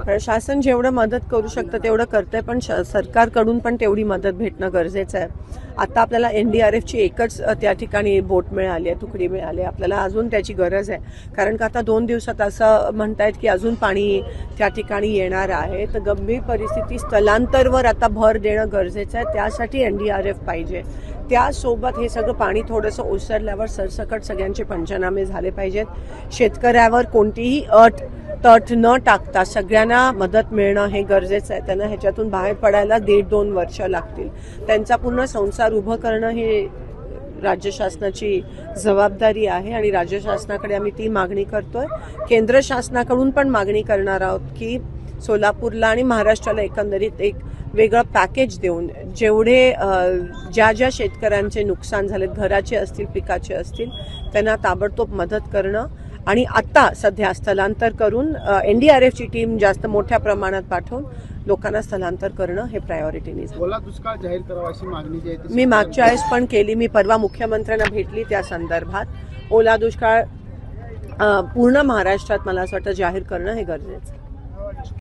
कारण शासन जेवढं मदत करू शकतं तेवढं करतंय, पण सरकारकडून पण तेवढी मदत भेटणं गरजेचं आहे. आता आपल्याला NDRFची एकच त्या ठिकाणी बोट मिळाली आहे, तुकडी मिळाली आहे. आपल्याला अजून त्याची गरज आहे, कारण का आता 2 दिवसात असं म्हणतायत की अजून पाणी त्या ठिकाणी येणार आहे. तर गंभीर परिस्थिती, स्थलांतरवर आता भर देणं गरजेचं आहे. त्यासाठी NDRF पाहिजे. त्यासोबत हे सगळं पाणी थोडंसं ओसरल्यावर सरसकट सगळ्यांचे पंचनामे झाले पाहिजेत. शेतकऱ्यावर कोणतीही तट न टाकता सगळ्यांना मदत मिळणं हे गरजेचं आहे. त्यांना ह्याच्यातून बाहेर पडायला 1.5-2 वर्ष लागतील. त्यांचा पूर्ण संसार उभं करणं हे राज्य शासनाची जबाबदारी आहे आणि राज्य शासनाकडे आम्ही ती मागणी करतोय. केंद्र शासनाकडून पण मागणी करणार आहोत की सोलापूरला आणि महाराष्ट्राला एकंदरीत एक वेगळं पॅकेज देऊन जेवढे ज्या शेतकऱ्यांचे नुकसान झालेत, घराचे असतील, पिकाचे असतील, त्यांना ताबडतोब मदत करणं आणि आता सध्या स्थलांतर करून NDRFची टीम जास्त मोठ्या प्रमाणात पाठवून लोकांना स्थलांतर करणं हे प्रायोरिटीने. ओला दुष्काळ जाहीर करावा अशी मागणी जी आहे मी मागच्या वेळेस पण केली. मी परवा मुख्यमंत्र्यांना भेटली त्या संदर्भात. ओला दुष्काळ पूर्ण महाराष्ट्रात मला असं वाटतं जाहीर करणं हे गरजेचं आहे.